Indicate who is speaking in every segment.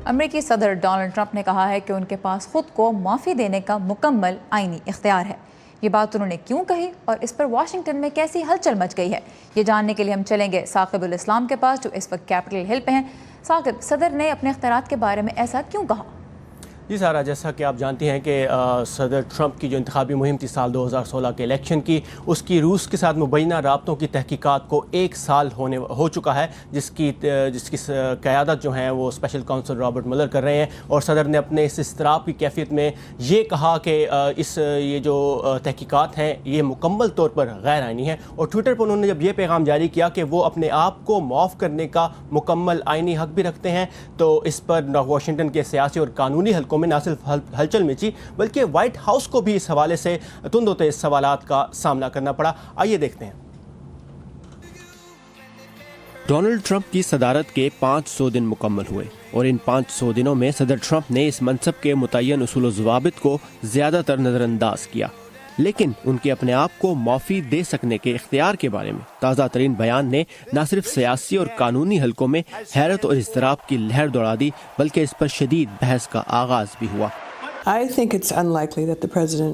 Speaker 1: امریکی صدر Donald Trump نے کہا ہے کہ ان کے پاس خود کو معافی دینے کا مکمل آئینی اختیار ہے۔ یہ بات انہوں نے کیوں کہی اور اس پر واشنگٹن میں کیسی ہلچل مچ گئی ہے، یہ جاننے کے لیے ہم چلیں گے ثاقب الاسلام کے پاس جو اس وقت کیپٹل ہل پہ ہیں۔ ثاقب، صدر نے اپنے اختیارات کے بارے میں ایسا کیوں کہا؟
Speaker 2: جی سارا، جیسا کہ آپ جانتی ہیں کہ صدر ٹرمپ کی جو انتخابی مہم تھی سال 2016 کے الیکشن کی، اس کی روس کے ساتھ مبینہ رابطوں کی تحقیقات کو 1 سال ہو چکا ہے، جس کی قیادت جو ہیں وہ اسپیشل کونسل رابرٹ ملر کر رہے ہیں۔ اور صدر نے اپنے اس اضطراب کی کیفیت میں یہ کہا کہ یہ جو تحقیقات ہیں یہ مکمل طور پر غیر آئینی ہیں، اور ٹویٹر پر انہوں نے جب یہ پیغام جاری کیا کہ وہ اپنے آپ کو معاف کرنے کا مکمل آئینی حق بھی رکھتے ہیں، تو اس پر واشنگٹن کے سیاسی اور قانونی حلقوں میں نہ صرف ہلچل مچی بلکہ وائٹ ہاؤس کو بھی اس حوالے سے تند و تیز سوالات کا سامنا کرنا پڑا۔ آئیے دیکھتے ہیں۔ ڈونلڈ ٹرمپ کی صدارت کے 500 دن مکمل ہوئے اور ان 500 دنوں میں صدر ٹرمپ نے اس منصب کے متعین اصول و ضوابط کو زیادہ تر نظر انداز کیا، لیکن ان کے اپنے آپ کو معافی دے سکنے کے اختیار کے بارے میں تازہ ترین بیان نے نہ صرف سیاسی اور قانونی حلقوں میں حیرت اور اضطراب کی لہر دوڑا دی بلکہ اس پر شدید بحث کا آغاز بھی ہوا۔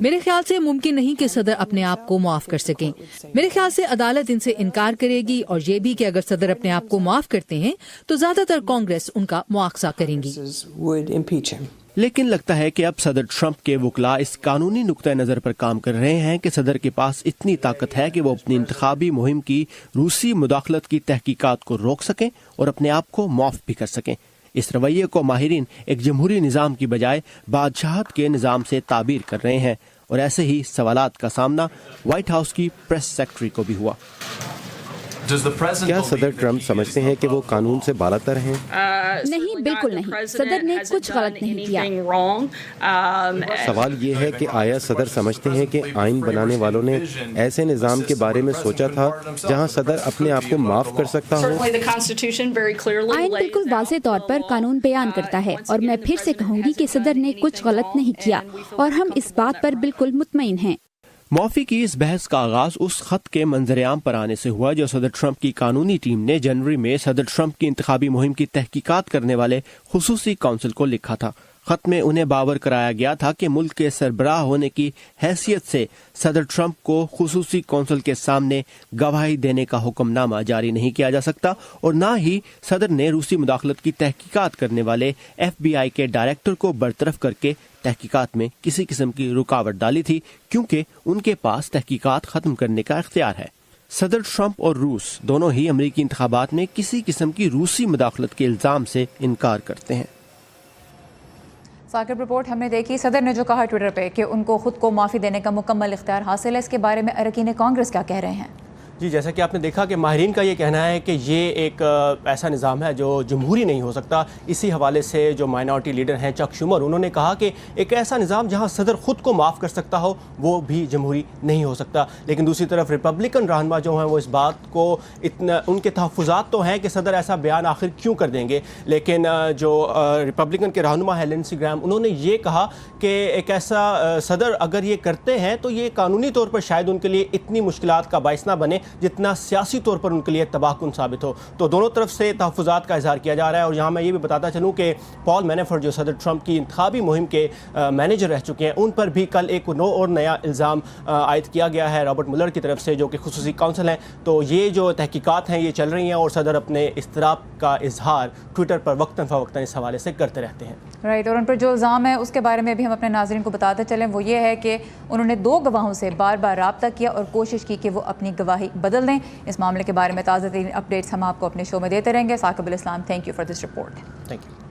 Speaker 3: میرے خیال سے ممکن نہیں کہ صدر اپنے آپ کو معاف کر سکیں۔ میرے خیال سے عدالت ان سے انکار کرے گی، اور یہ بھی کہ اگر صدر اپنے آپ کو معاف کرتے ہیں تو زیادہ تر کانگریس ان کا مواخذہ کریں گی۔
Speaker 2: لیکن لگتا ہے کہ اب صدر ٹرمپ کے وکلاء اس قانونی نقطہ نظر پر کام کر رہے ہیں کہ صدر کے پاس اتنی طاقت ہے کہ وہ اپنی انتخابی مہم کی روسی مداخلت کی تحقیقات کو روک سکیں اور اپنے آپ کو معاف بھی کر سکیں۔ اس رویے کو ماہرین ایک جمہوری نظام کی بجائے بادشاہت کے نظام سے تعبیر کر رہے ہیں، اور ایسے ہی سوالات کا سامنا وائٹ ہاؤس کی پریس سیکرٹری کو بھی ہوا۔
Speaker 4: کیا صدر ٹرمپ سمجھتے ہیں کہ وہ قانون سے بالاتر ہیں؟
Speaker 5: نہیں، بالکل نہیں۔ صدر نے کچھ غلط نہیں کیا۔
Speaker 4: سوال یہ ہے کہ آیا صدر سمجھتے ہیں کہ آئین بنانے والوں نے ایسے نظام کے بارے میں سوچا تھا جہاں صدر اپنے آپ کو معاف کر سکتا ہو؟
Speaker 5: آئین بالکل واضح طور پر قانون بیان کرتا ہے، اور میں پھر سے کہوں گی کہ صدر نے کچھ غلط نہیں کیا، اور ہم اس بات پر بالکل مطمئن ہیں۔
Speaker 2: معافی کی اس بحث کا آغاز اس خط کے منظر عام پر آنے سے ہوا جو صدر ٹرمپ کی قانونی ٹیم نے جنوری میں صدر ٹرمپ کی انتخابی مہم کی تحقیقات کرنے والے خصوصی کونسل کو لکھا تھا۔ خط میں انہیں باور کرایا گیا تھا کہ ملک کے سربراہ ہونے کی حیثیت سے صدر ٹرمپ کو خصوصی کونسل کے سامنے گواہی دینے کا حکم نامہ جاری نہیں کیا جا سکتا، اور نہ ہی صدر نے روسی مداخلت کی تحقیقات کرنے والے FBI کے ڈائریکٹر کو برطرف کر کے تحقیقات میں کسی قسم کی رکاوٹ ڈالی تھی، کیونکہ ان کے پاس تحقیقات ختم کرنے کا اختیار ہے۔ صدر ٹرمپ اور روس دونوں ہی امریکی انتخابات میں کسی قسم کی روسی مداخلت کے الزام سے انکار کرتے ہیں۔
Speaker 1: ثاقب، رپورٹ ہم نے دیکھی، صدر نے جو کہا ٹویٹر پہ کہ ان کو خود کو معافی دینے کا مکمل اختیار حاصل ہے، اس کے بارے میں اراکین کانگریس کیا کہہ رہے ہیں؟
Speaker 2: جی، جیسا کہ آپ نے دیکھا کہ ماہرین کا یہ کہنا ہے کہ یہ ایک ایسا نظام ہے جو جمہوری نہیں ہو سکتا۔ اسی حوالے سے جو مائنورٹی لیڈر ہیں چک شومر، انہوں نے کہا کہ ایک ایسا نظام جہاں صدر خود کو معاف کر سکتا ہو وہ بھی جمہوری نہیں ہو سکتا۔ لیکن دوسری طرف ریپبلکن رہنما جو ہیں وہ اس بات کو ان کے تحفظات تو ہیں کہ صدر ایسا بیان آخر کیوں کر دیں گے، لیکن جو ریپبلکن کے رہنما ہے لنسی گرام، انہوں نے یہ کہا کہ ایک ایسا صدر اگر یہ کرتے ہیں تو یہ قانونی طور پر شاید ان کے لیے اتنی مشکلات کا باعث نہ بنے جتنا سیاسی طور پر ان کے لیے تباہ کن ثابت ہو۔ تو دونوں طرف سے تحفظات کا اظہار کیا جا رہا ہے، اور یہاں میں یہ بھی بتاتا چلوں کہ پال مینافورٹ جو صدر ٹرمپ کی انتخابی مہم کے مینیجر رہ چکے ہیں، ان پر بھی کل ایک اور نیا الزام عائد کیا گیا ہے رابرٹ ملر کی طرف سے، جو کہ خصوصی کونسل ہیں۔ تو یہ جو تحقیقات ہیں یہ چل رہی ہیں، اور صدر اپنے اضطراب کا اظہار ٹویٹر پر وقتاً فوقتاً اس حوالے سے کرتے رہتے ہیں۔
Speaker 1: رائٹ، اور ان پر جو الزام ہے اس کے بارے میں بھی ہم اپنے ناظرین کو بتاتے چلیں، وہ یہ ہے کہ انہوں نے 2 گواہوں سے بار بار رابطہ کیا اور کوشش کی کہ وہ اپنی گواہی بدل دیں۔ اس معاملے کے بارے میں تازہ ترین اپڈیٹس ہم آپ کو اپنے شو میں دیتے رہیں گے۔ ثاقب الاسلام، thank you for this report.
Speaker 2: Thank you.